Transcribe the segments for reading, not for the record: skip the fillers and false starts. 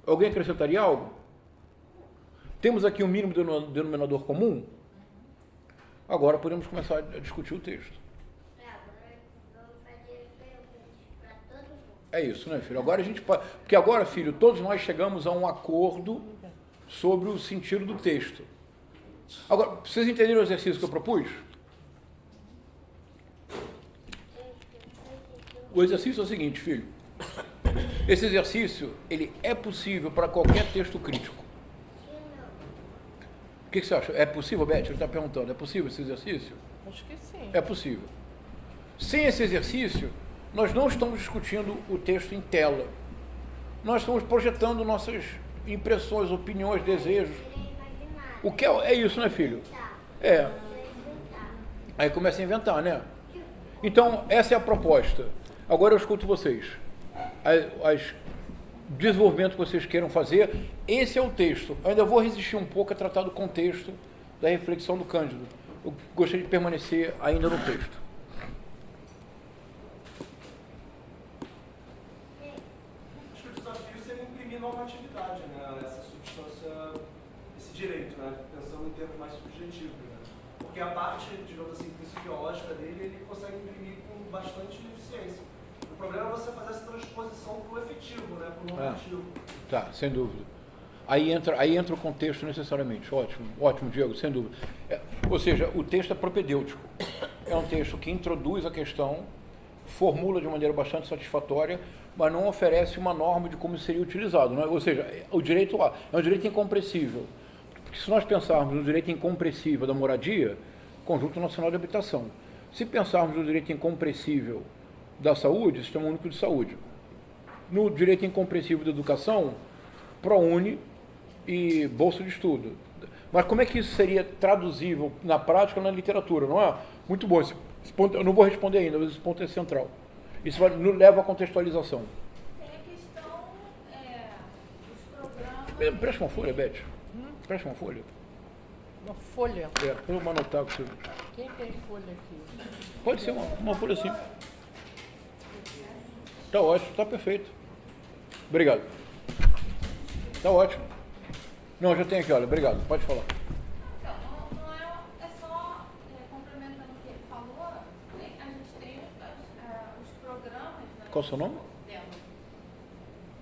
Alguém acrescentaria algo? Temos aqui um mínimo denominador comum? Agora podemos começar a discutir o texto. É isso, né, filho? Agora a gente pode... Porque agora, filho, todos nós chegamos a um acordo sobre o sentido do texto. Agora, vocês entenderam o exercício que eu propus? O exercício é o seguinte, filho. Esse exercício, ele é possível para qualquer texto crítico. O que você acha? É possível, Beth? Ele está perguntando. É possível esse exercício? Acho que sim. É possível. Sem esse exercício, nós não estamos discutindo o texto em tela. Nós estamos projetando nossas impressões, opiniões, desejos. O que é isso, né, filho? É. Aí começa a inventar, né? Então, essa é a proposta. Agora eu escuto vocês. As desenvolvimentos que vocês queiram fazer, esse é o texto. Eu ainda vou resistir um pouco a tratar do contexto da reflexão do Cândido. Eu gostaria de permanecer ainda no texto. Acho que o desafio seria imprimir normatividade, né? Essa substância, esse direito, né? Pensando em termos mais subjetivos, né? Porque a parte, digamos assim, principiológica dele, ele consegue imprimir com bastante eficiência. O problema é você fazer essa transposição para o efetivo, né? Para o normativo. Tá, sem dúvida. Aí entra o contexto necessariamente. Ótimo, Diego, sem dúvida. Ou seja, o texto é propedêutico. É um texto que introduz a questão, formula de maneira bastante satisfatória, mas não oferece uma norma de como seria utilizado. Não é? Ou seja, o direito é um direito incompressível. Porque se nós pensarmos no direito incompressível da moradia, Conjunto Nacional de Habitação. Se pensarmos no direito incompressível da saúde, Sistema Único de Saúde. No direito incompressível da educação, ProUni e Bolsa de Estudo. Mas como é que isso seria traduzível na prática, na literatura, não é? Muito bom. Esse ponto, eu não vou responder ainda, mas esse ponto é central. Isso nos leva à contextualização. Tem a questão dos programas... Presta uma folha, Beth. Presta uma folha. Uma folha? É, para eu anotar com você. Quem tem folha aqui? Pode ser uma folha assim. Tá ótimo, tá perfeito. Obrigado. Tá ótimo. Não, já tem aqui, olha, obrigado. Pode falar. Então, não é só complementando o que ele falou, a gente tem os programas... Né, Qual é o seu nome? dela.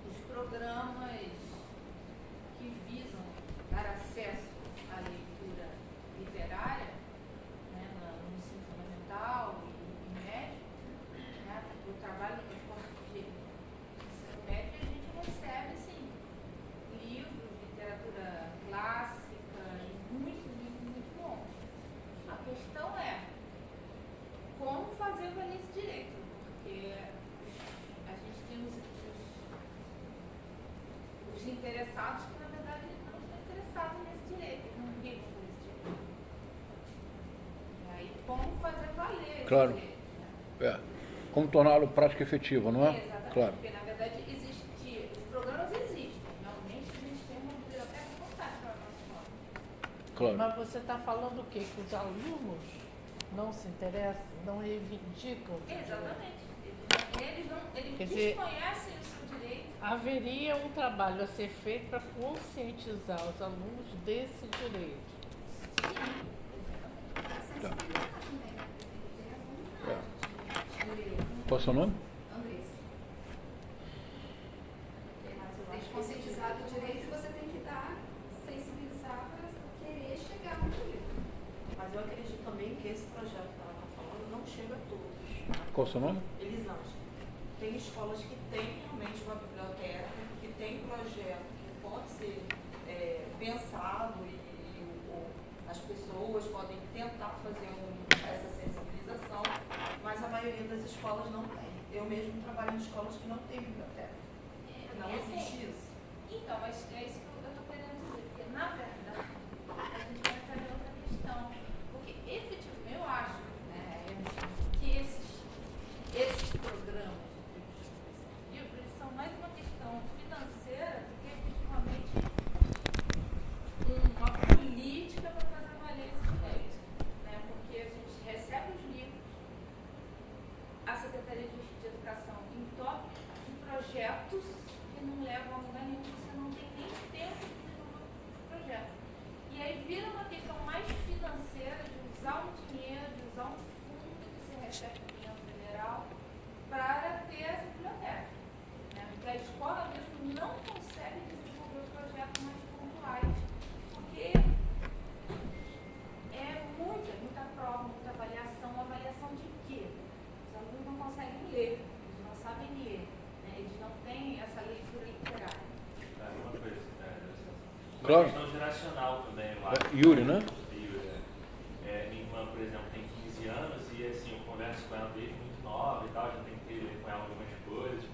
Os programas que visam dar acesso à leitura literária, né, no ensino fundamental e médio, né, o trabalho de ensino médio, a gente recebe, assim, livros, literatura clássica e muitos livros muito bons. A questão é como fazer valer esse direito, porque a gente tem os interessados que, na verdade, não estão interessados nesse direito, não vivem por esse direito. E aí, como fazer valer Claro. esse direito? Né? É. Como torná-lo prática efetiva, não é? Exatamente, Claro. porque na verdade os programas existem, realmente a gente tem uma biblioteca fantástica na nossa escola. Claro. Mas você está falando o quê? Que os alunos não se interessam, não reivindicam? Exatamente. Eles Quer dizer, desconhecem o seu direito. haveria um trabalho a ser feito para conscientizar os alunos desse direito. Qual é o seu nome? Andressa. Tem que conscientizar do direito e você tem que dar, sensibilizar para querer chegar no direito. Mas eu acredito também que esse projeto que ela está falando não chega a todos. Qual é o seu nome? Elisângela. Tem escolas que têm realmente uma biblioteca, que tem projeto que pode ser pensado e as pessoas podem tentar fazer essa sensibilização, mas a maioria das escolas não tem. Eu mesmo trabalho em escolas que não têm biblioteca. Não existe isso. Então, mas é isso que eu estou querendo dizer, porque na verdade a gente vai entrar em outra questão. Porque efetivamente eu acho, né, que esses programas de livros, eles são mais uma questão financeira do que efetivamente uma política para fazer valer esse direito. Né? Porque a gente recebe os livros, a Secretaria de Educação entope um projeto a escola mesmo não consegue desenvolver projetos mais pontuais, porque é muita prova, muita avaliação. Avaliação de quê? Os alunos não conseguem ler, eles não sabem ler, né? Eles não têm essa leitura literária. Uma coisa, Claro. uma questão geracional também, eu acho. Yuri, né? Yuri, minha irmã, por exemplo, tem 15 anos e assim, eu converso com ela desde muito nova e tal, já tentei ler com ela algumas coisas.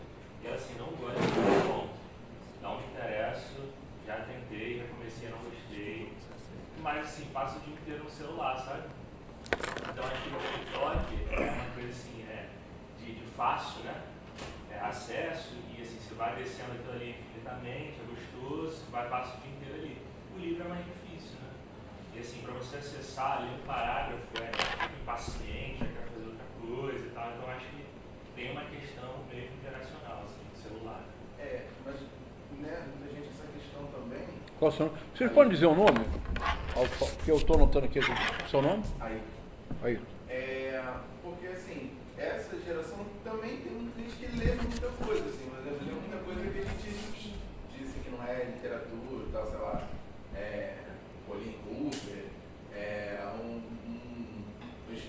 E ela assim, não gosta de ler ponto. Não me interesso, já tentei, já comecei, não gostei. Mas assim, passo o dia inteiro no celular, sabe? Então acho que o TikTok é uma coisa assim, de fácil, né? Acesso e assim, você vai descendo aquilo ali infinitamente, é gostoso, você vai passar o dia inteiro ali. O livro é mais difícil, né? E assim, para você acessar ali um parágrafo, impaciente, quer fazer outra coisa e tal, então acho que tem uma questão mesmo geracional, assim, do celular. Mas, né, muita gente essa questão também. Qual é o seu nome? Vocês podem dizer o nome? Porque eu estou anotando aqui o seu nome? Aí. Porque assim, essa geração também tem gente que lê muita coisa, assim, mas lê muita coisa que a gente disse que não é literatura e tal, sei lá, Pauline Cooper,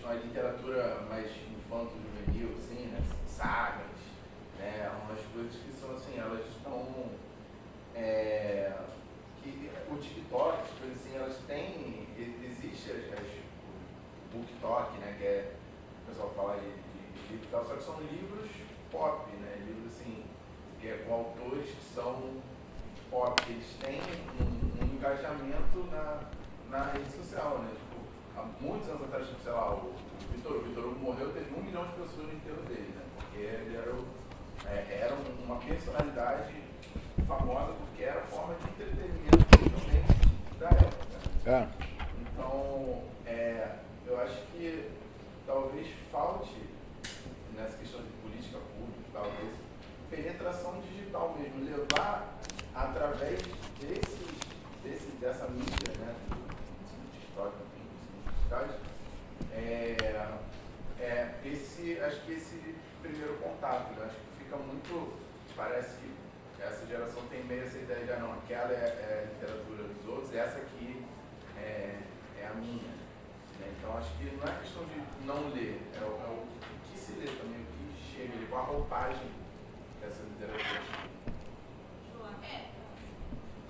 uma literatura mais infanto-juvenil, assim, né, sagas, né, umas coisas que são assim, elas estão, que o TikTok, as coisas assim, elas têm, existe o BookTok, né, que é, o pessoal fala de livro e tal, só que são livros pop, né, livros assim, que é com autores que são pop, eles têm um engajamento na rede social, né, tipo, há muitos anos atrás, tipo, sei lá, o Vitor Hugo morreu, teve 1 milhão de pessoas no enterro dele, né, porque ele era uma personalidade famosa, porque era forma de entretenimento também da época. Então, eu acho que talvez falte, nessa questão de política pública, talvez, penetração digital mesmo, levar através dessa mídia, né, do TikTok, enfim, dos digitais, acho que esse primeiro contato, né, acho que fica muito, parece que essa geração tem meio essa ideia de, não, aquela é a literatura dos outros, essa aqui é a minha. Né? Então acho que não é questão de não ler, é o que se lê também, o que chega ali, com a roupagem dessa literatura.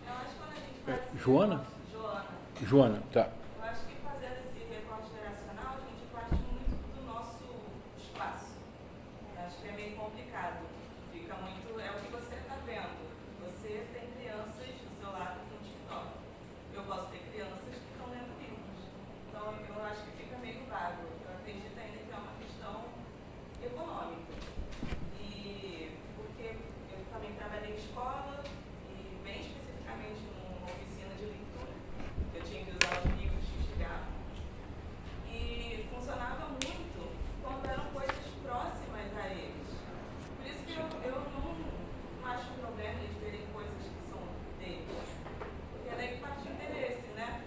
Eu acho que quando a gente faz Joana? Joana, tá. Eu acho que fazendo esse recorte geracional, a gente parte muito do nosso espaço. Eu acho que é meio complicado. Fica muito, é o que você está vendo. Você tem crianças do seu lado no TikTok. Eu posso ter crianças que estão lendo livros. Então, eu acho que fica meio vago. Eu acredito ainda que é uma questão econômica. E porque eu também trabalhei em escola e bem especificamente numa oficina de leitura. Eu tinha que usar os livros que chegavam. E funcionava muito quando eram coisas próximas a eles. Por isso que eu não acho um problema eles terem coisas que são deles. Porque é daí que parte o interesse, né?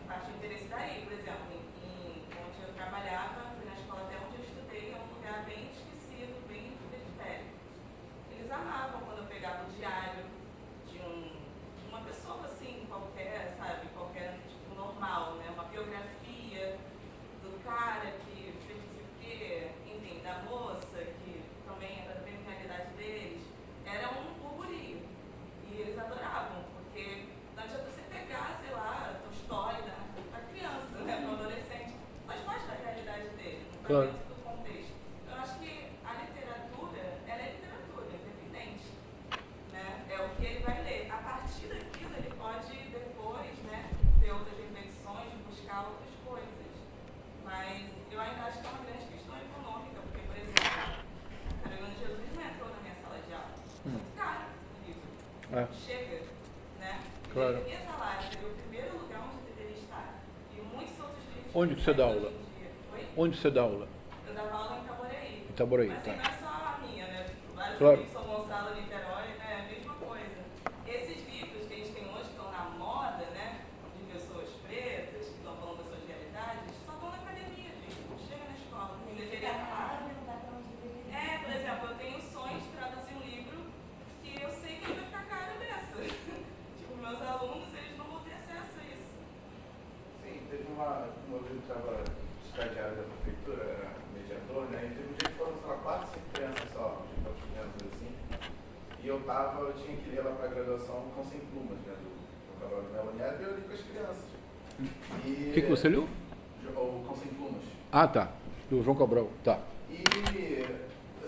Parte o interesse daí. Por exemplo, onde eu trabalhava, fui na escola até onde eu estudei, é um lugar bem esquecido, bem periférico. Eles amavam quando eu pegava o diário de uma pessoa assim, qualquer, sabe? Qualquer, tipo, normal, né? Uma biografia do cara que fez não sei o quê, enfim, da moça, que também era da mesma realidade deles. Era um burburinho. E eles adoravam, porque não adianta você pegar, sei lá, a tua história da criança, né? Do adolescente. Faz parte da realidade dele, não está Claro. dentro do contexto. Eu acho que a literatura, ela é literatura, independente. Né? É o que ele vai ler. A partir daquilo, ele pode depois, né, ter outras reflexões, buscar outras coisas. Mas eu ainda acho que é uma grande questão econômica, porque, por exemplo, a Carolina de Jesus não entrou na minha sala de aula. Muito caro o livro. Chega, né? Claro. Ele deveria estar lá, seria o primeiro lugar onde ele deveria estar. E muitos outros livros. Onde que você dá aula? Oi? Onde você dá aula? Eu dava aula em Itaboraí. Itaboraí, Mas tá. assim, não é só a minha, né? Vários Claro. livros, São Gonçalo, Niterói, né? É a mesma coisa. Esses livros que a gente tem hoje, que estão na moda, né? De pessoas pretas, que estão falando das suas realidades, só estão na academia, gente. Não chega na escola. Não deveria estar. Por exemplo, eu tenho sonhos de traduzir um livro eu estava estagiário da prefeitura, era mediador, né? E teve um dia que foram, sei lá, 4, 5 crianças só, de 4 crianças assim. E eu tinha que ler lá para a graduação com 100 plumas, né? Do Cabral de Melo Neto, e eu li com as crianças. O que você leu? O Com 100 plumas. Ah, tá. Do João Cabral. Tá. E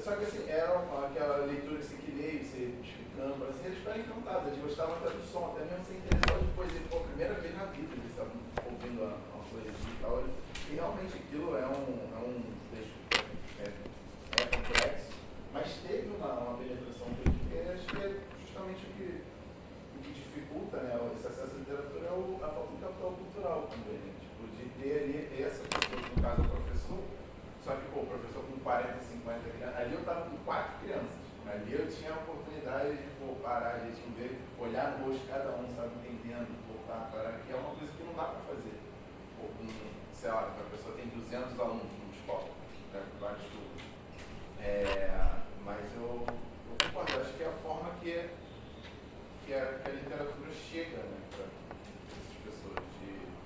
só que assim, era aquela leitura assim, que leio, você explicando, assim, eles ficaram encantados, eles gostavam até do som, até mesmo sem entender só depois, ele, pô, primeira vez na vida eles estavam ouvindo uma coisa assim e tal, e realmente aquilo é um texto complexo, mas teve uma penetração dele, porque acho que é justamente o que dificulta, né, esse acesso à literatura é a falta de capital cultural também, né? Tipo, de ter ali essa pessoa, que no caso é o professor, só que, pô, o professor com 40, 50 crianças, ali eu estava com 4 crianças, ali eu tinha a oportunidade de, pô, parar, a gente ver, olhar no rosto de cada um, sabe, entendendo, voltar, parar, que é uma coisa que não dá para fazer. Pô, sei lá, a pessoa tem 200 alunos numa escola, né, vários turnos. Mas eu concordo, acho que é a forma que a literatura chega, né, para essas pessoas.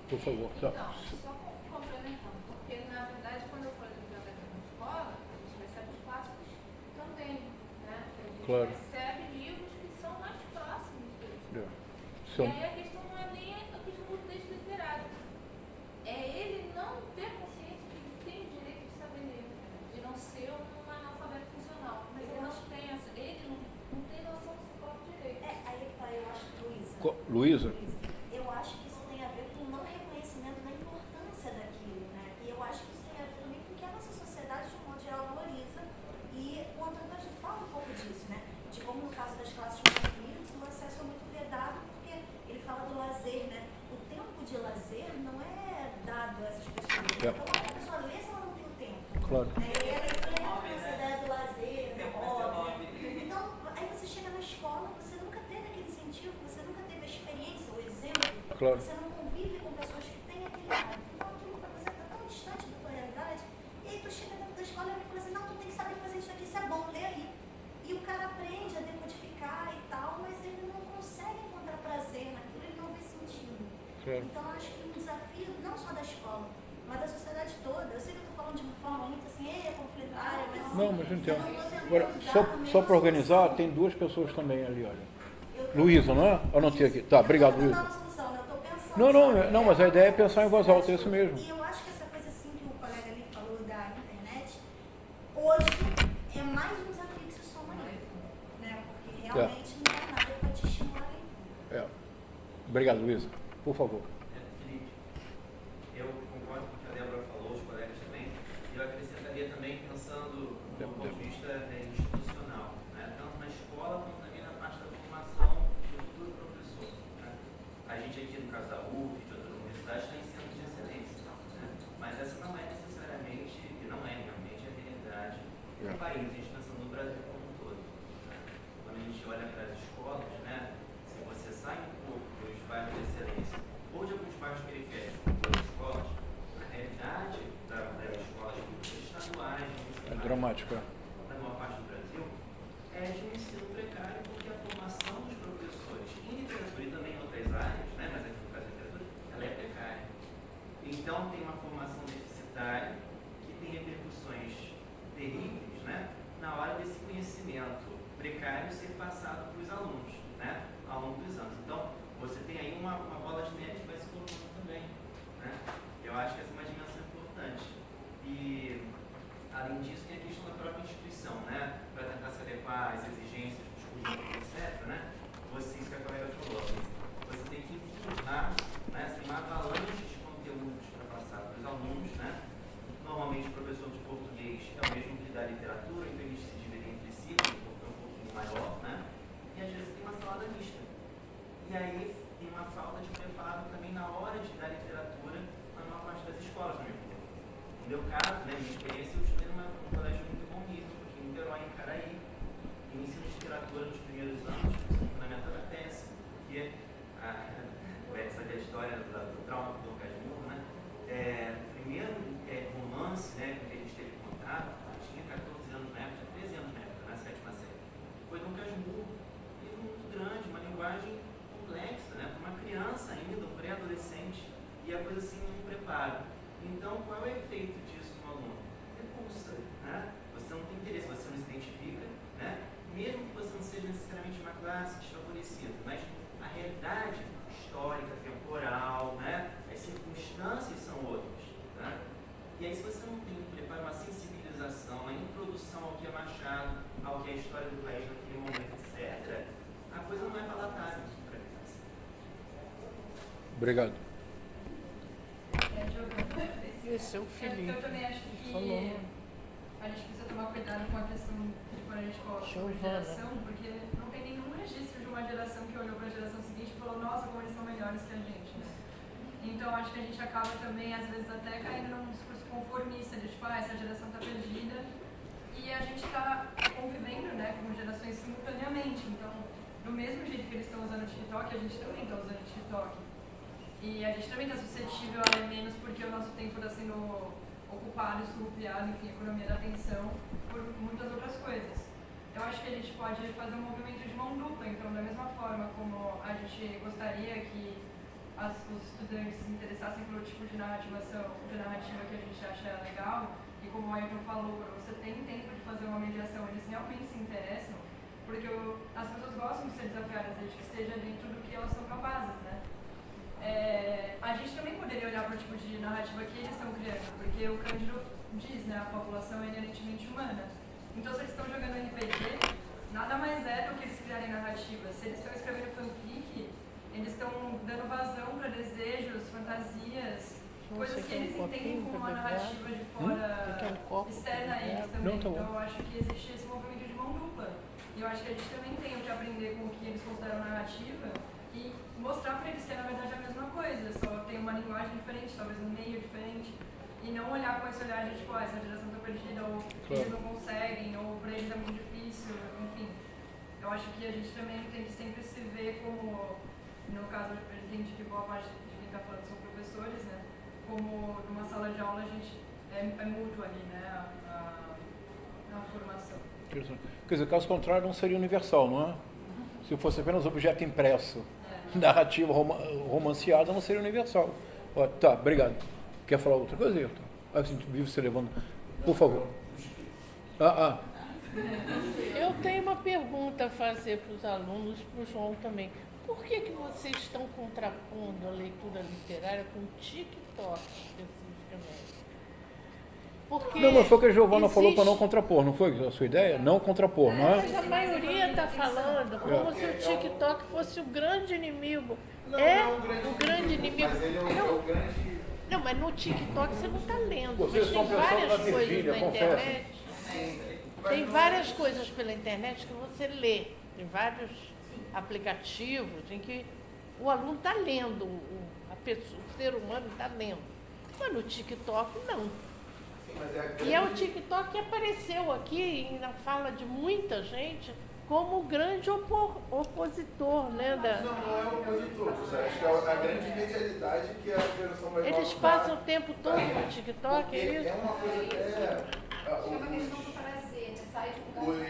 Por favor. Tá. Então, só complementando, porque na verdade quando eu falei de biblioteca na escola, a gente recebe os clássicos também, né? A gente Claro. recebe livros que são mais próximos deles. É. E São- aí a questão não é nem a questão do texto literário, é ele não ter consciência de que tem o direito de saber ler, de não ser um analfabeto funcional, mas ele não tem, ele não tem noção do seu próprio direito. Aí que tá, eu acho, Luísa. Luísa? Eu acho que isso tem a ver com o não reconhecimento da importância daquilo, né? E eu acho que isso tem a ver também com o que a nossa sociedade, de um modo geral, valoriza. E o Antônio Cândido fala um pouco disso, né? De como, no caso das classes mais humildes, o acesso é muito vedado, porque ele fala do lazer, né? O tempo de lazer não é dado a essas pessoas. Então, a pessoa lê se ela não tem o tempo. Claro. Né? E ela enfrenta essa ideia do lazer, do hobby. Então, aí você chega na escola, você nunca teve aquele incentivo, você nunca teve a experiência, o exemplo. Claro. Você não convive com pessoas que têm aquele hábito. Então, aquilo para você está tão distante da tua realidade. E aí tu chega dentro da escola e fala assim, não, tu tem que saber fazer isso aqui, isso é bom, lê aí. E o cara aprende a decodificar e tal, mas ele não consegue encontrar prazer naquilo, ele não vê sentido. Claro. Então, eu acho que um desafio, não só da escola, mas da sociedade toda. Eu sei que eu estou falando de uma forma muito assim, é conflitária, mas assim, Não, mas eu entendo. eu não tô tentando Agora, usar também só uma para organizar, solução. tem 2 pessoas também ali, olha. Eu tô- Luísa, não é? Eu anotei aqui. Tá, obrigado, Eu não tô Luísa. dando solução, né? Eu tô pensando, Não, sabe? não, mas a ideia é pensar em voz alta, é isso mesmo. E eu acho que essa coisa assim que o colega ali falou da internet, hoje é mais um desafio que se soma aí, né? Porque realmente não é nada para te estimular a leitura. Obrigado, Luísa. Por favor. Felipe, eu concordo com o que a Débora falou, os colegas também, e eu acrescentaria também pensando do ponto de vista institucional, né? Tanto na escola quanto também na parte da formação do futuro professor. Né? A gente aqui, no caso da UF e de outras universidades, está em centros de excelência, né? Mas essa não é necessariamente, e não é realmente a realidade do país, a gente pensando no Brasil como um todo. Né? Quando a gente olha para as escolas, né? Se você sai um pouco dos bairros de excelência ou de alguns bairros periféricos, como das escolas, a realidade das escolas públicas estaduais, É dramático, é. na maior parte do Brasil, é de um ensino precário, porque a formação dos professores em literatura e também em outras áreas, né, mas aqui no caso da literatura, ela é precária. Então tem uma formação deficitária que tem repercussões terríveis, né, na hora desse conhecimento precário ser passado para os alunos, né, ao longo dos anos. Então, você tem aí uma bola de neve que vai se colocando também, né. Eu acho que essa é uma dimensão importante. E, além disso, tem a questão da própria instituição, né, para tentar se adequar às exigências dos currículos, etc., né, isso que a colega falou, você tem que empurrar, né, tem uma avalanche de conteúdos para passar para os alunos, né. Normalmente o professor de português é o mesmo que da literatura, então eles se dividem entre si, porque é um pouquinho maior, né, e às vezes tem uma salada mista. E aí tem uma falta de preparo também na hora de dar literatura na maior parte das escolas, no meu caso, né, minha experiência, eu estudei num colégio muito bom nível, aqui em Niterói, em Caraí, e o ensino de literatura nos primeiros anos, o ensino fundamental era péssimo, porque essa é a história do trauma do Dom Casmurro, né, primeiro romance, né, com que a gente teve contato, eu tinha 14 anos na época, tinha 13 anos na época, na 7ª série, foi Dom Casmurro, livro muito grande, uma linguagem complexa, né, para uma criança ainda, um pré-adolescente, e a coisa assim não prepara. Então, qual é o efeito disso no aluno? Repulsa, né? Você não tem interesse, você não se identifica, né? Mesmo que você não seja necessariamente uma classe desfavorecida, mas a realidade histórica, temporal, né? As circunstâncias são outras, né? E aí, se você não tem um preparo, uma sensibilização, a introdução ao que é Machado, ao que é a história do país naquele momento, etc., a coisa não é palatável para a criança. Obrigado. Esse é o Felipe. Eu também acho que Falou. a gente precisa tomar cuidado com a questão de quando a gente coloca sobre geração, porque não tem nenhum registro de uma geração que olhou para a geração seguinte e falou, nossa, como eles são melhores que a gente, né? Então acho que a gente acaba também, às vezes, até caindo num discurso conformista, de tipo, essa geração está perdida, e a gente está convivendo, né, com gerações simultaneamente. Então, do mesmo jeito que eles estão usando o TikTok, a gente também está usando o TikTok. E a gente também está suscetível a ler menos porque o nosso tempo está sendo ocupado, surrupiado, enfim, economia da atenção, por muitas outras coisas. Eu acho que a gente pode fazer um movimento de mão dupla, então, da mesma forma como a gente gostaria que os estudantes se interessassem pelo tipo de narrativa que a gente acha legal, e como o Ayrton falou, quando você tem tempo de fazer uma mediação, eles realmente se interessam, porque as pessoas gostam de ser desafiadas, desde que seja dentro do que elas são capazes, né? A gente também poderia olhar para o tipo de narrativa que eles estão criando, porque o Cândido diz, né, a população é inerentemente humana. Então, se eles estão jogando RPG, nada mais é do que eles criarem narrativas. Se eles estão escrevendo fanfic, eles estão dando vazão para desejos, fantasias, coisas que eles entendem como uma narrativa de fora, externa a eles também. Então, eu acho que existe esse movimento de mão dupla. E eu acho que a gente também tem que aprender com o que eles consideram narrativa e mostrar para eles que na verdade é a mesma coisa, só tem uma linguagem diferente, talvez um meio diferente, e não olhar com esse olhar de tipo, essa geração está perdida, ou eles não conseguem, ou para eles é muito difícil, enfim. Eu acho que a gente também tem que sempre se ver como, no caso, eu entendi que boa parte de quem está falando são professores, né? Como numa sala de aula a gente é mútuo ali, né? A formação. Quer dizer, caso contrário não seria universal, não é? Se fosse apenas objeto impresso, narrativa romanceada, não seria universal. Ó, tá, obrigado. Quer falar outra coisa, Ayrton? Assim, vive se levando. Por favor. Eu tenho uma pergunta a fazer para os alunos, para o João também. Por que vocês estão contrapondo a leitura literária com TikTok, especificamente? Porque não, mas foi o que a Giovana falou para não contrapor, não foi a sua ideia? Não contrapor, não é? Mas a maioria está falando como se o TikTok fosse o grande inimigo. O grande inimigo. Mas ele é o grande... Não, mas no TikTok você não está lendo. Vocês Mas tem são pessoas várias da coisas Virgínia, na confesso. internet. Tem várias coisas pela internet que você lê. Tem vários aplicativos em que o aluno está lendo, o ser humano está lendo. Mas no TikTok, não. E é o TikTok que apareceu aqui na fala de muita gente como o grande opositor, né? Não é opositor, acho que é a grande medialidade que a geração mais nova eles passam o tempo todo no TikTok, é isso? É uma coisa que é uma questão do prazer, né? Sai de um lugar.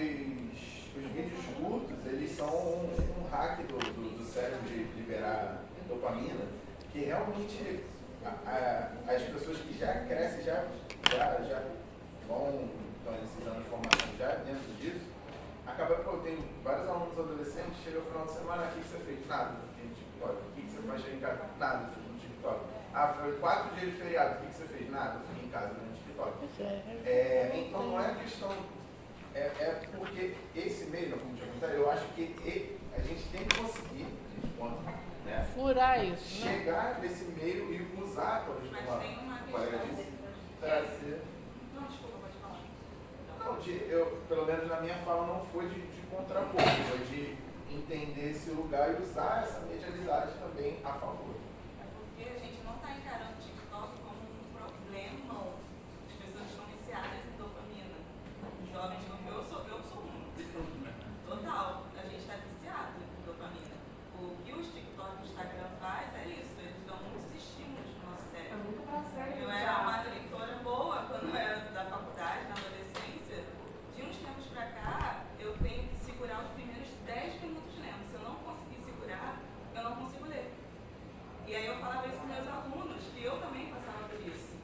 Os vídeos curtos, eles são um hack do cérebro de liberar dopamina, que realmente as pessoas que já crescem, já vão necessitando de formação já dentro disso, acaba que eu tenho vários alunos adolescentes, chega no final de semana, o que você fez? Nada, fiquei no TikTok. O que você faz chegar em casa? Nada, fiz no TikTok. Foi 4 dias de feriado, o que você fez? Nada, fiquei em casa no TikTok. Então não é questão, porque esse meio, como tinha comentado, eu acho que a gente tem que conseguir, né, furar isso, né? chegar nesse meio e usar, por exemplo, Mas tem uma colega questão. disse, trazer. Não, desculpa, pode falar. Não, pelo menos na minha fala não foi de contrapor, foi de entender esse lugar e usar essa medialidade também a favor. É porque a gente não está encarando o TikTok como um problema. As pessoas estão viciadas em dopamina. Os jovens como eu sou um. Total. A gente está viciado em dopamina. O que os TikTok e o Instagram faz é isso. Eles dão muitos estímulos no nosso cérebro. Eu era uma leitora boa quando eu era da faculdade, na adolescência. De uns tempos pra cá, eu tenho que segurar os primeiros 10 minutos lendo. Se eu não conseguir segurar, eu não consigo ler. E aí eu falava isso com meus alunos, que eu também passava por isso.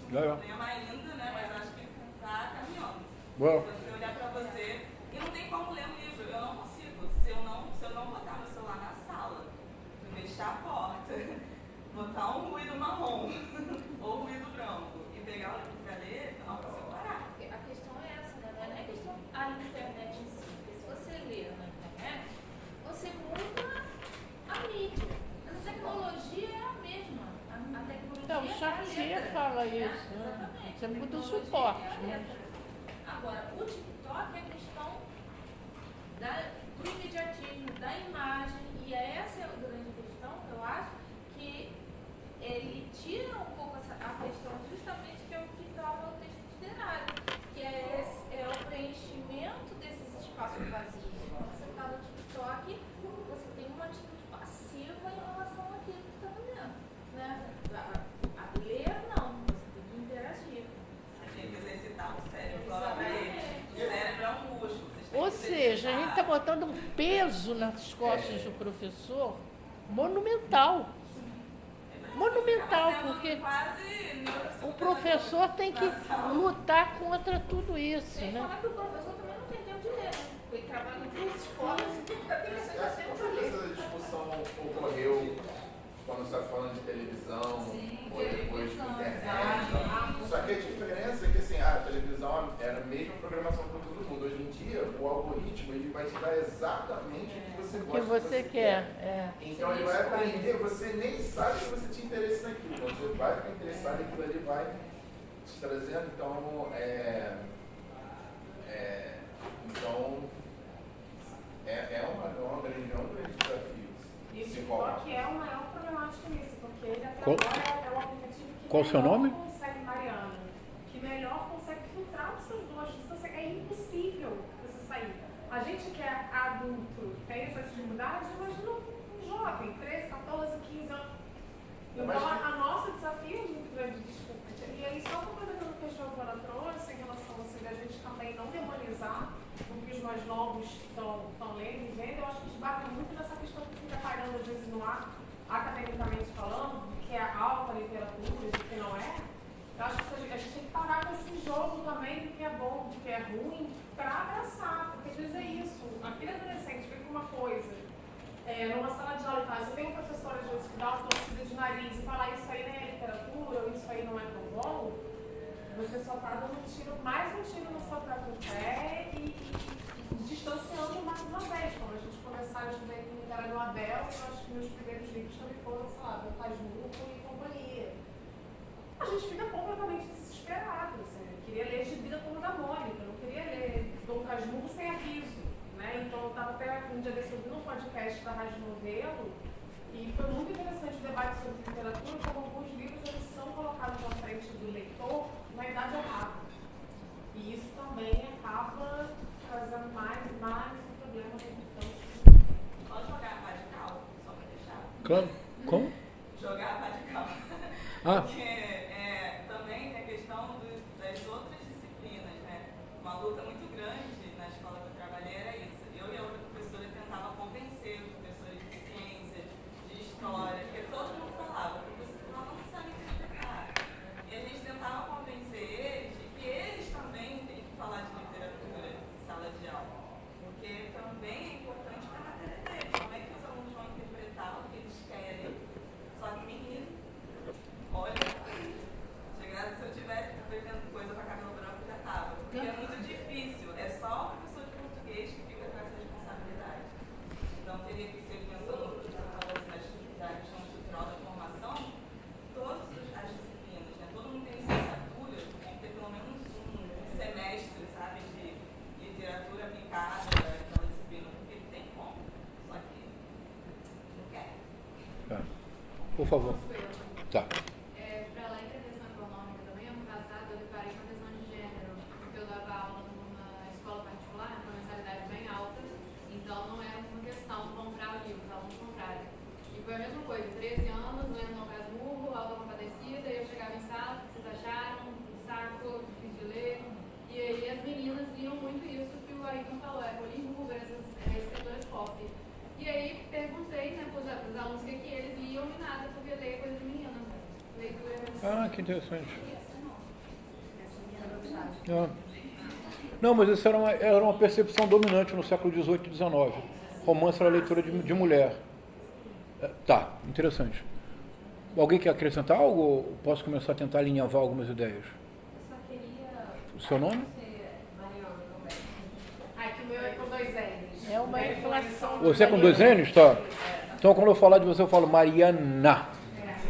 problema ainda, né? Mas acho que está caminhando. Well. Se você olhar para você, e não tem como ler um livro, eu não consigo. Se eu não botar meu celular na sala, fechar a porta, botar um ruído marrom ou ruído branco e pegar o livro para ler, eu não consigo parar. A questão é essa, né? Não é questão a internet em si. Porque se você lê na internet, você muda a mídia. Mas a tecnologia é a mesma. A tecnologia Então, o Chartier é a letra, fala né? isso, né? Exatamente. Você muda o Tecnologia suporte, é a né? letra. Agora, o TikTok é a questão do imediatismo, da imagem, e essa é a grande questão, eu acho, que ele tira um pouco a questão justamente que é o que estava no texto literário, que é o preenchimento desses espaços vazios. Quando você está no TikTok, você tem uma atitude passiva em relação àquilo que está fazendo. Né? A ler, não, você tem que interagir. Tem que exercitar o cérebro, falar para ele. O cérebro é um músculo. Ou seja, a gente está botando um peso nas costas do professor monumental. Monumental, porque o professor tem que lutar contra tudo isso, Sem né? falar que o professor também não tem tempo de ler, né? Ele trabalha em 3 escolas e tem que Essa discussão ocorreu quando você está falando de televisão, Sim, ou depois de televisão, internet. exato. Só que a diferença é que assim, a televisão era a mesma programação para todo mundo. Hoje em dia, o algoritmo ele vai te dar exatamente o que você O gosta. que você quer. É. Então ele vai aprender, você nem sabe que você tinha interesse naquilo. Você vai ficar interessado naquilo, ele vai te trazendo. Então, é um grande desafio. E o se TikTok coloca. é o maior problemático nisso, porque ele até Qual- agora é o aplicativo que Qual o seu melhor nome? consegue, Mariana, que melhor consegue filtrar os seus gostos. É impossível você sair. A gente que é adulto tem essa dificuldade, imagina um jovem, 13, 14, 15 anos. Então, a nosso desafio é muito grande, desculpa. E aí, só complementando o que a Giovana trouxe em relação assim, a gente também não demonizar o que os mais novos estão lendo e vendo, eu acho que esbarra muito nessa questão que fica pairando às vezes no ar, academicamente falando, que é alta literatura e do que não é. Eu acho que a gente tem que parar com esse jogo também do que é bom, do que é ruim, para abraçar, porque às vezes é isso. Aquele adolescente vê com uma coisa, numa sala de aula e tal, você tem um professor às vezes que dá uma torcida de nariz e fala isso aí nem é literatura, ou isso aí não é tão bom, você só está dando mais um tiro no seu próprio pé e distanciando mais uma vez. Quando a gente começar a estudar em literatura no Abel, eu acho que meus primeiros livros também foram, sei lá, do Tasmuco e companhia. A gente fica completamente desesperado. Assim. Eu queria ler Gibi da Turma da Mônica, eu não queria ler Dom Casmurro sem aviso. Né? Então, eu estava até um dia desse ouvindo um podcast da Rádio Novelo e foi muito interessante o debate sobre literatura, como alguns livros eles são colocados na frente do leitor na idade errada. E isso também acaba trazendo mais um problema da Pode jogar radical, só para deixar. Claro. Como? Jogar radical. Ah. Porque também tem a questão das outras disciplinas, né? Uma luta muito grande na escola que eu trabalhei era isso. Eu e a outra professora tentava convencer os professores de ciência, de história, porque todo mundo falava, professor, nós não sabemos interpretar. E a gente tentava convencer eles de que eles também têm que falar de literatura em sala de aula. Porque também é importante para a matéria deles. Como é que os alunos vão interpretar o que eles querem? Só que menino, olha, se eu tivesse aprendendo coisa para cabelo branco, já estava. Porque é muito difícil. É só o professor de português que fica com essa responsabilidade. Então, teria que ser, pensando no que você falou da questão estrutural da formação, todas as disciplinas, né? Todo mundo tem licenciatura, tem que ter pelo menos um semestre, sabe, de literatura aplicada naquela disciplina, porque ele tem como. Só que não quer. Por favor. Tá. Para além da questão econômica também, ano passado eu deparei com a questão de gênero, porque eu dava aula numa escola particular, com mensalidade bem alta, então não era uma questão de comprar o livro, ao contrário. E foi a mesma coisa, 13 anos, lendo Dom Casmurro, Auto da Compadecida, e eu chegava em sala, o que vocês acharam? Saco, difícil de ler. E aí as meninas liam muito isso que o Ayrton falou, Pauline Huber, essas escritoras pop. E aí perguntei, né, para os alunos o que eles liam e nada, porque ler coisa de menina, né? Leitura é Ah, que interessante. isso, não. Não, mas isso era uma percepção dominante no século XVIII e XIX. Romance era leitura de mulher. Tá, interessante. Alguém quer acrescentar algo ou posso começar a tentar alinhavar algumas ideias? Eu só queria... O seu nome? Mariana também. Ai, que o meu é com 2 N's. É uma inflação. Você é com 2 N's? Tá. Então, quando eu falar de você, eu falo Mariana.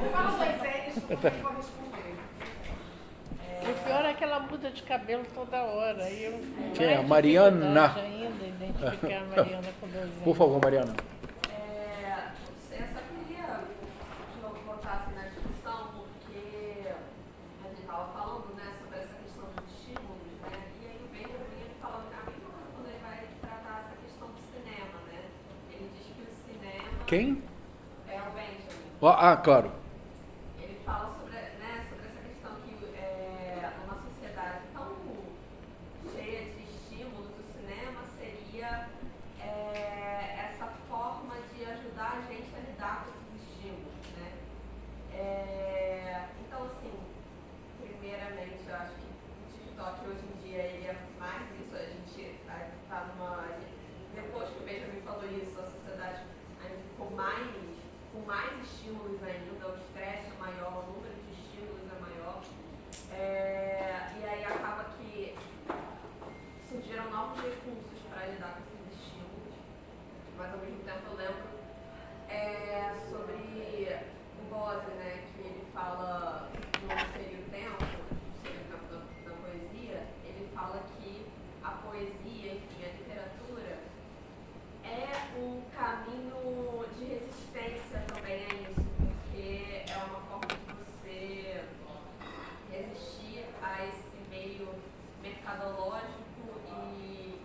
Eu falo 2 N's porque eu vou responder. O pior é que ela muda de cabelo toda hora. E eu Quem é? mais Mariana. dificuldade ainda identificar a Mariana com 2 N's. Por favor, Mariana. Eu só queria de novo botar assim na discussão, porque a gente estava falando, né, sobre essa questão dos estímulos, né, e aí o Benjamin ele fala pra mim quando ele vai tratar essa questão do cinema, né, ele diz que o cinema... Quem? É o Benjamin. Claro. Ele fala sobre, né, sobre essa questão que numa sociedade tão cheia de estímulos, o cinema seria essa forma de ajudar a gente a lidar com esses estímulos, né? Então, assim, primeiramente, eu acho que o TikTok hoje em dia ele é mais isso, a gente está numa... Depois que o Benjamin falou isso, a sociedade ainda ficou com mais estímulos ainda, o estresse é maior, o número de estímulos é maior. E aí acaba que surgiram novos recursos para lidar com esses estímulos, mas ao mesmo tempo eu lembro sobre o Bose, né, que ele fala no Seria o Tempo, da poesia, ele fala que a poesia, enfim, a literatura é um caminho de resistência também a isso, porque é uma forma de você resistir a esse meio mercadológico e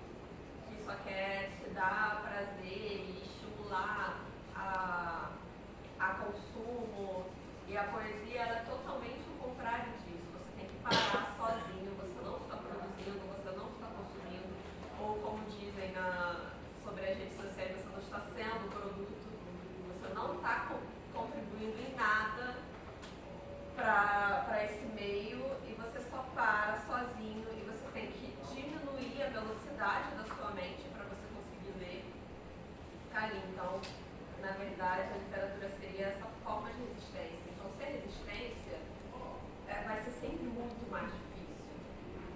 que só quer te dar prazer e estimular a consumo. E a poesia ela é totalmente o contrário disso. Você tem que parar sozinho, você não está produzindo, você não está consumindo, ou como dizem sobre as redes sociais, você não está sendo produto tudo, você não está contribuindo em nada para esse meio e você só para sozinho e você tem que diminuir a velocidade da sua mente para você conseguir ler ali. Então, na verdade, a literatura seria essa forma de resistência. Então, ser resistência vai ser sempre muito mais difícil,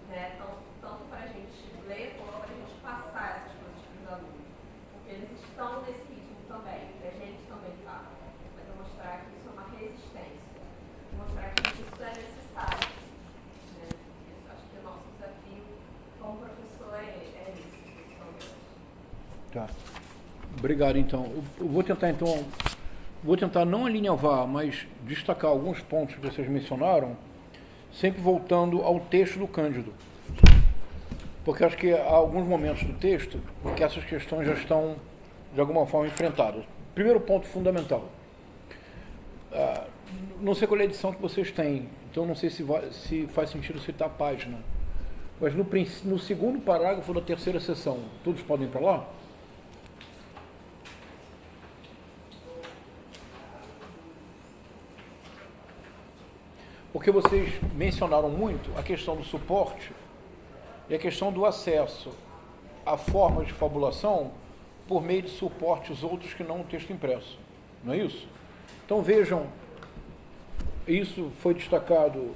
né? Tanto para a gente ler quanto para a gente passar essas coisas para os alunos. Porque eles estão nesse ritmo também, a gente também está. Mas é mostrar que isso é uma resistência, mostrar que isso é necessário. Né? Isso, acho que o nosso desafio como professor é isso. Tá. Obrigado, então. Eu vou tentar não alinhavar, mas destacar alguns pontos que vocês mencionaram, sempre voltando ao texto do Cândido. Porque acho que há alguns momentos do texto em que essas questões já estão, de alguma forma, enfrentadas. Primeiro ponto fundamental. Não sei qual é a edição que vocês têm, então não sei se faz sentido citar a página. Mas no segundo parágrafo da terceira seção, todos podem ir para lá? Porque vocês mencionaram muito a questão do suporte e a questão do acesso a formas de fabulação por meio de suportes outros que não o texto impresso. Não é isso? Então vejam, isso foi destacado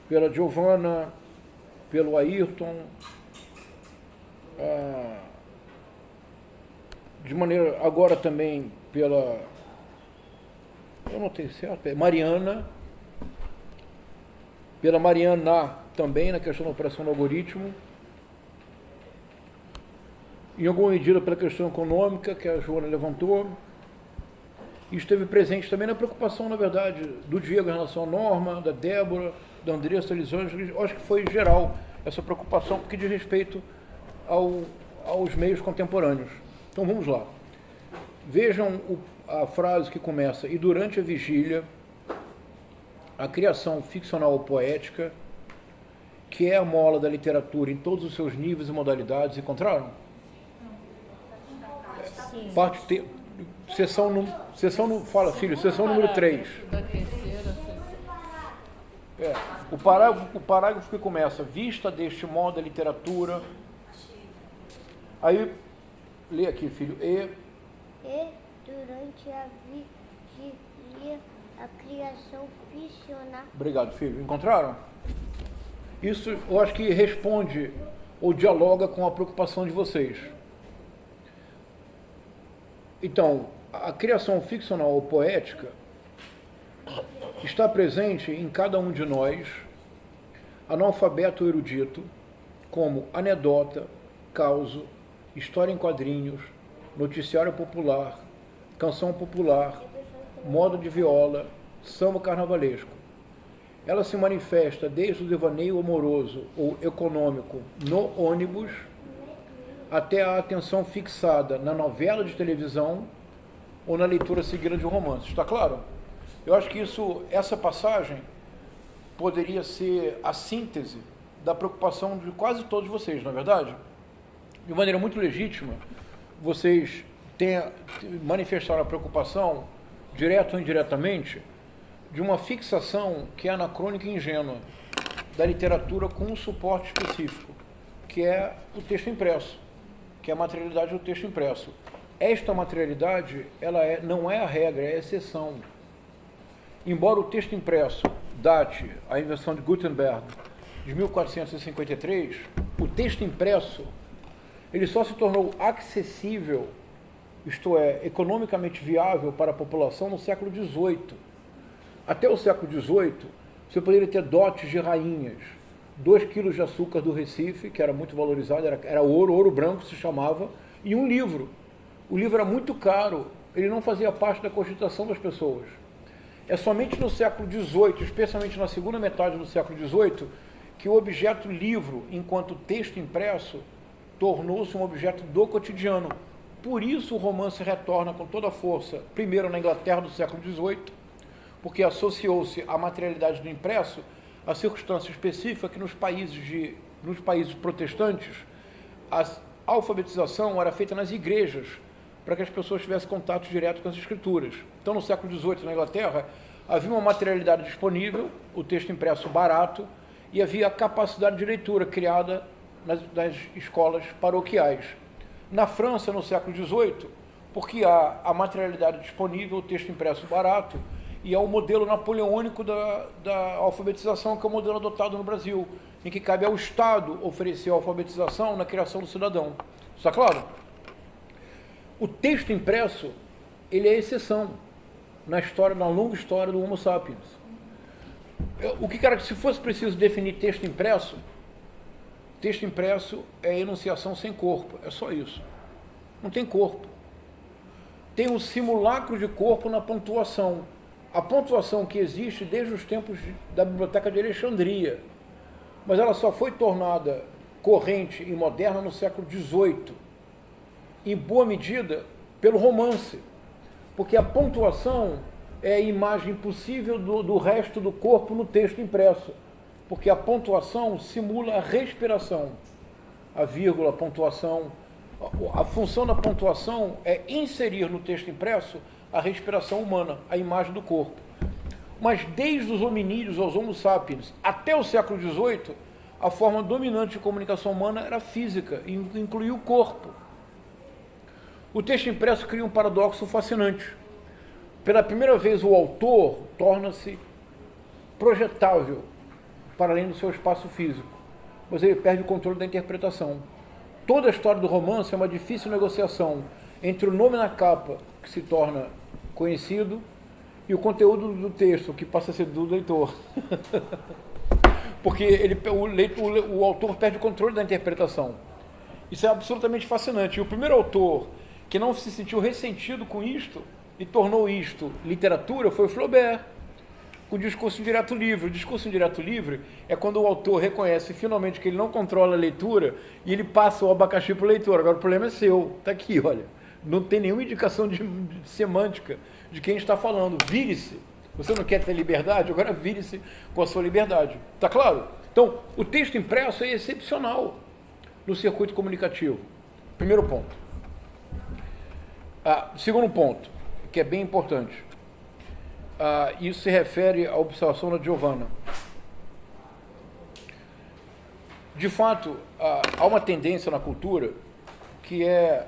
pela Giovana, pelo Ayrton, de maneira agora também pela, eu não tenho certo, Mariana, pela Mariana também na questão da operação do algoritmo, em alguma medida pela questão econômica que a Joana levantou, e esteve presente também na preocupação, na verdade, do Diego em relação à norma, da Débora, da Andressa, da Elisângela. Acho que foi geral essa preocupação, porque diz respeito aos meios contemporâneos. Então vamos lá. Vejam a frase que começa: e durante a vigília, a criação ficcional ou poética, que é a mola da literatura em todos os seus níveis e modalidades, encontraram? Sim. Fala, filho, sessão número 3. Da terceira sessão. O parágrafo que começa, vista deste modo a literatura. Aí, lê aqui, filho. E durante a vigília, a criação ficcional. Obrigado, filho. Encontraram? Isso eu acho que responde ou dialoga com a preocupação de vocês. Então, a criação ficcional ou poética está presente em cada um de nós, analfabeto ou erudito, como anedota, causo, história em quadrinhos, noticiário popular, canção popular, modo de viola, samba carnavalesco. Ela se manifesta desde o devaneio amoroso ou econômico no ônibus até a atenção fixada na novela de televisão ou na leitura seguida de um romance. Está claro? Eu acho que essa passagem poderia ser a síntese da preocupação de quase todos vocês, não é verdade? De maneira muito legítima, vocês manifestaram a preocupação, direto ou indiretamente, de uma fixação que é anacrônica e ingênua da literatura com um suporte específico, que é o texto impresso, que é a materialidade do texto impresso. Esta materialidade, não é a regra, é a exceção. Embora o texto impresso date a invenção de Gutenberg de 1453, o texto impresso ele só se tornou acessível, isto é, economicamente viável para a população no século XVIII. Até o século XVIII, você poderia ter dotes de rainhas, 2 quilos de açúcar do Recife, que era muito valorizado, era ouro branco se chamava, e um livro. O livro era muito caro, ele não fazia parte da cogitação das pessoas. É somente no século XVIII, especialmente na segunda metade do século XVIII, que o objeto livro, enquanto texto impresso, tornou-se um objeto do cotidiano. Por isso o romance retorna com toda a força, primeiro na Inglaterra do século XVIII, porque associou-se à materialidade do impresso a circunstância específica que nos países protestantes a alfabetização era feita nas igrejas, para que as pessoas tivessem contato direto com as escrituras. Então, no século XVIII, na Inglaterra, havia uma materialidade disponível, o texto impresso barato, e havia a capacidade de leitura criada nas escolas paroquiais. Na França, no século XVIII, porque há a materialidade disponível, o texto impresso barato, e há o modelo napoleônico da alfabetização, que é o modelo adotado no Brasil, em que cabe ao Estado oferecer a alfabetização na criação do cidadão. Está claro? O texto impresso, ele é exceção na longa história do Homo sapiens. Se fosse preciso definir texto impresso é enunciação sem corpo, é só isso. Não tem corpo. Tem um simulacro de corpo na pontuação. A pontuação que existe desde os tempos da Biblioteca de Alexandria, mas ela só foi tornada corrente e moderna no século XVIII, em boa medida pelo romance, porque a pontuação é a imagem possível do resto do corpo no texto impresso, porque a pontuação simula a respiração, a vírgula, a pontuação. A função da pontuação é inserir no texto impresso a respiração humana, a imagem do corpo. Mas desde os hominídeos aos Homo sapiens até o século XVIII, a forma dominante de comunicação humana era física, e incluía o corpo. O texto impresso cria um paradoxo fascinante. Pela primeira vez, o autor torna-se projetável para além do seu espaço físico, mas ele perde o controle da interpretação. Toda a história do romance é uma difícil negociação entre o nome na capa, que se torna conhecido, e o conteúdo do texto, que passa a ser do leitor. Porque o autor perde o controle da interpretação. Isso é absolutamente fascinante. E o primeiro autor que não se sentiu ressentido com isto e tornou isto literatura foi o Flaubert, com o discurso indireto livre. O discurso indireto livre é quando o autor reconhece finalmente que ele não controla a leitura e ele passa o abacaxi para o leitor. Agora o problema é seu. Está aqui, olha. Não tem nenhuma indicação de semântica de quem está falando. Vire-se. Você não quer ter liberdade? Agora vire-se com a sua liberdade. Está claro? Então, o texto impresso é excepcional no circuito comunicativo. Primeiro ponto. Segundo ponto, que é bem importante. Isso se refere à observação da Giovanna. De fato, há uma tendência na cultura que é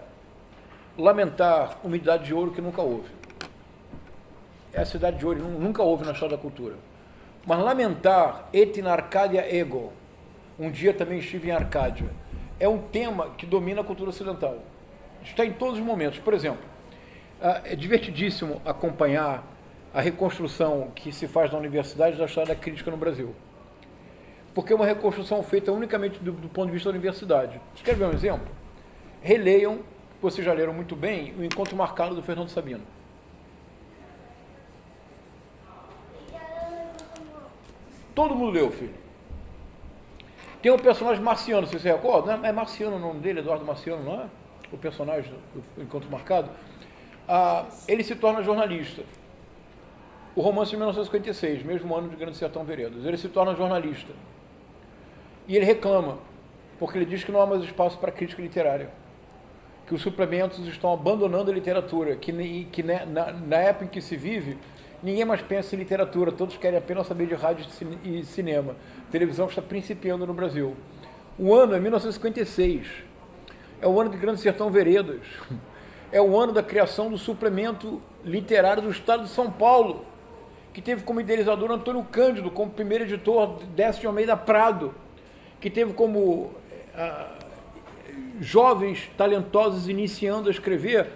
lamentar uma idade de ouro que nunca houve. Essa idade de ouro nunca houve na história da cultura. Mas lamentar et in Arcadia ego, um dia também estive em Arcádia, é um tema que domina a cultura ocidental. Está em todos os momentos. Por exemplo, é divertidíssimo acompanhar a reconstrução que se faz na universidade da história da crítica no Brasil. Porque é uma reconstrução feita unicamente do ponto de vista da universidade. Vocês querem ver um exemplo? Releiam, vocês já leram muito bem, o Encontro Marcado do Fernando Sabino. Todo mundo leu, filho. Tem um personagem Marciano, vocês se recordam? É Marciano o nome dele, Eduardo Marciano, não é? O personagem do Encontro Marcado. Ele se torna jornalista. O romance de 1956, mesmo ano de Grande Sertão Veredas. Ele se torna jornalista. E ele reclama, porque ele diz que não há mais espaço para crítica literária. Que os suplementos estão abandonando a literatura, que na época em que se vive, ninguém mais pensa em literatura, todos querem apenas saber de rádio e cinema. A televisão está principiando no Brasil. O ano é 1956. É o ano de Grande Sertão Veredas. É o ano da criação do suplemento literário do Estado de São Paulo, que teve como idealizador Antônio Cândido, como primeiro editor Décio de Almeida Prado, que teve como jovens talentosos iniciando a escrever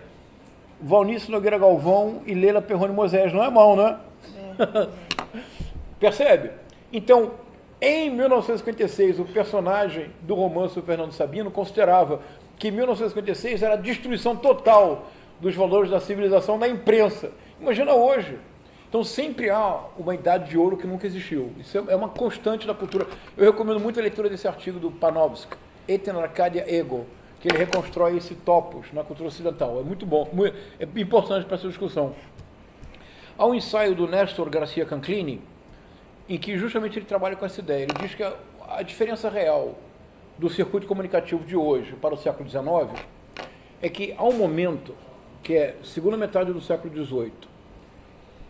Valnice Nogueira Galvão e Leila Perrone Moisés. Não é mal, né? Percebe? Então, em 1956, o personagem do romance do Fernando Sabino considerava que 1956 era a destruição total dos valores da civilização da imprensa. Imagina hoje. Então sempre há uma idade de ouro que nunca existiu. Isso é uma constante da cultura. Eu recomendo muito a leitura desse artigo do Panofsky, Et in Arcadia ego, que ele reconstrói esse topos na cultura ocidental. É muito bom, é importante para essa discussão. Há um ensaio do Néstor Garcia Canclini, em que justamente ele trabalha com essa ideia. Ele diz que a diferença real do circuito comunicativo de hoje para o século XIX é que há um momento, que é segunda metade do século XVIII,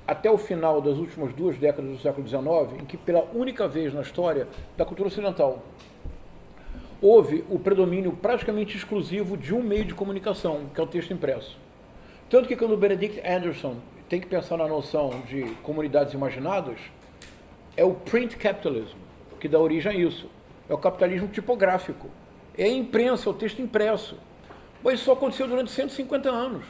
até o final das últimas 2 décadas do século XIX, em que pela única vez na história da cultura ocidental houve o predomínio praticamente exclusivo de um meio de comunicação, que é o texto impresso. Tanto que quando o Benedict Anderson tem que pensar na noção de comunidades imaginadas, é o print capitalism, que dá origem a isso. É o capitalismo tipográfico. É a imprensa, é o texto impresso. Mas isso só aconteceu durante 150 anos.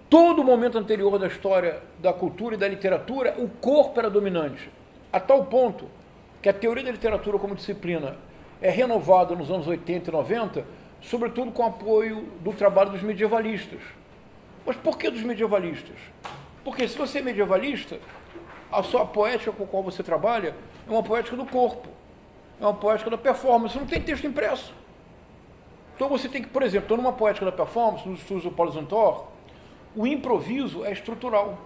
Todo o momento anterior da história da cultura e da literatura, o corpo era dominante. A tal ponto que a teoria da literatura como disciplina é renovada nos anos 80 e 90, sobretudo com o apoio do trabalho dos medievalistas. Mas por que dos medievalistas? Porque se você é medievalista, a sua poética com a qual você trabalha é uma poética do corpo, é uma poética da performance, não tem texto impresso. Então você tem que, por exemplo, numa poética da performance, nos estudos do Paulo Zantor, o improviso é estrutural.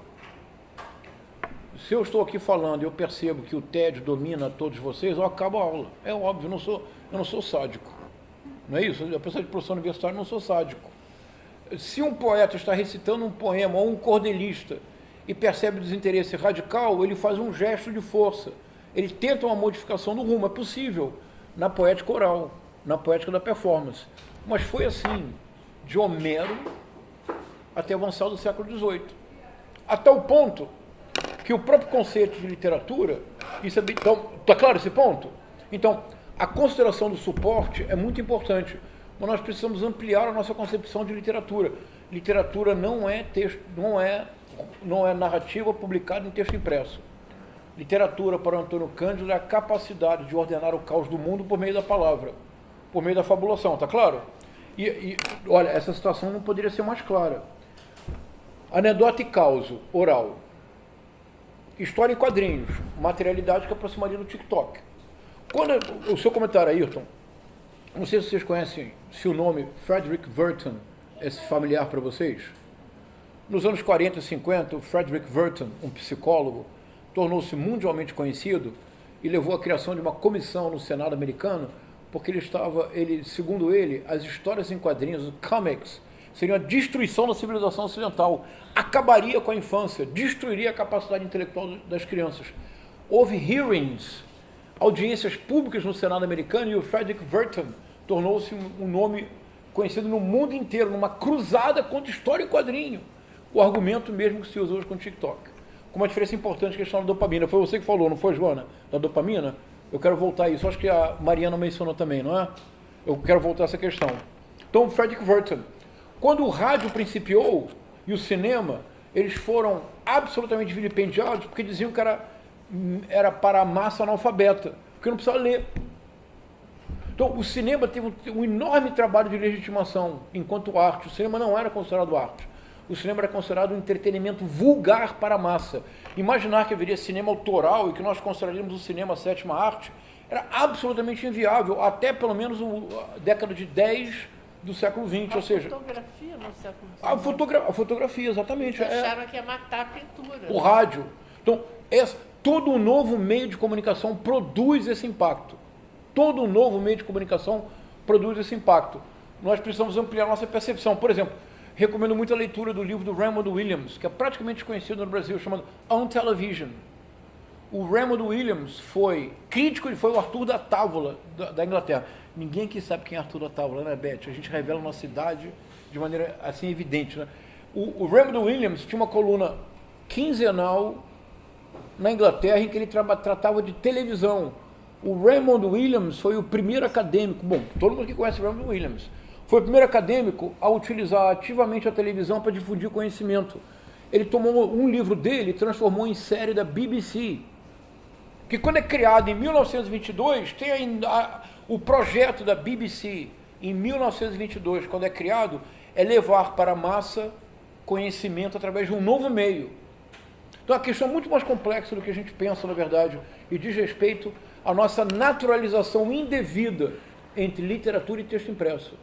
Se eu estou aqui falando e eu percebo que o tédio domina todos vocês, eu acabo a aula. É óbvio, eu não sou sádico. Não é isso? Apesar de professor universitário, eu não sou sádico. Se um poeta está recitando um poema ou um cordelista e percebe desinteresse radical, ele faz um gesto de força. Ele tenta uma modificação do rumo. É possível na poética oral, na poética da performance. Mas foi assim, de Homero até avançar do século XVIII. A tal ponto que o próprio conceito de literatura, então, está claro esse ponto? Então, a consideração do suporte é muito importante, mas nós precisamos ampliar a nossa concepção de literatura. Literatura não é texto, não é narrativa publicada em texto impresso. Literatura, para Antônio Cândido, é a capacidade de ordenar o caos do mundo por meio da palavra, por meio da fabulação, está claro? E olha, essa situação não poderia ser mais clara. Anedota e causo, oral. História em quadrinhos, materialidade que aproximaria do TikTok. Quando o seu comentário, Ayrton, não sei se vocês conhecem, se o nome Frederick Werton é familiar para vocês. Nos anos 40 e 50, o Frederick Werton, um psicólogo, tornou-se mundialmente conhecido e levou à criação de uma comissão no Senado americano, porque segundo ele, as histórias em quadrinhos, os comics, seriam a destruição da civilização ocidental, acabaria com a infância, destruiria a capacidade intelectual das crianças. Houve hearings audiências públicas no Senado americano e o Frederick Burton tornou-se um nome conhecido no mundo inteiro, numa cruzada contra história e quadrinho. O argumento mesmo que se usa hoje com o TikTok. Com uma diferença importante, a questão da dopamina. Foi você que falou, não foi, Joana? Da dopamina? Eu quero voltar a isso. Acho que a Mariana mencionou também, não é? Eu quero voltar a essa questão. Então, Frederick Burton. Quando o rádio principiou e o cinema, eles foram absolutamente vilipendiados porque diziam que era para a massa analfabeta, porque não precisava ler. Então, o cinema teve um enorme trabalho de legitimação enquanto arte. O cinema não era considerado arte. O cinema era considerado um entretenimento vulgar para a massa. Imaginar que haveria cinema autoral e que nós consideraríamos o cinema a sétima arte era absolutamente inviável, até pelo menos a década de 10 do século XX, ou seja... A fotografia no século XX. A fotografia, exatamente. Eles acharam que ia matar a pintura. O rádio. Então, todo um novo meio de comunicação produz esse impacto. Todo um novo meio de comunicação produz esse impacto. Nós precisamos ampliar nossa percepção. Por exemplo, recomendo muito a leitura do livro do Raymond Williams, que é praticamente conhecido no Brasil, chamado On Television. O Raymond Williams foi crítico, ele foi o Arthur da Távola da Inglaterra. Ninguém aqui sabe quem é Arthur da Távola, né, Beth? A gente revela a nossa idade de maneira assim evidente, né? O Raymond Williams tinha uma coluna quinzenal na Inglaterra em que ele tratava de televisão. O Raymond Williams foi o primeiro acadêmico, bom, todo mundo que conhece o Raymond Williams, foi o primeiro acadêmico a utilizar ativamente a televisão para difundir conhecimento. Ele tomou um livro dele e transformou em série da BBC, que quando é criado em 1922, tem ainda o projeto da BBC, em 1922, quando é criado, é levar para a massa conhecimento através de um novo meio. Então a questão é muito mais complexa do que a gente pensa, na verdade, e diz respeito à nossa naturalização indevida entre literatura e texto impresso.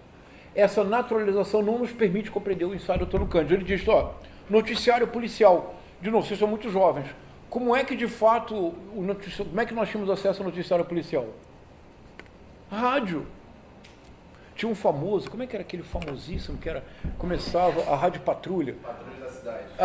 Essa naturalização não nos permite compreender o ensaio do Antônio Cândido. Ele diz, noticiário policial. De novo, vocês são muito jovens. Como é que, de fato, como é que nós tínhamos acesso ao noticiário policial? Rádio. Tinha um famoso, como é que era aquele famosíssimo que começava a Rádio Patrulha? Patrulha da Cidade.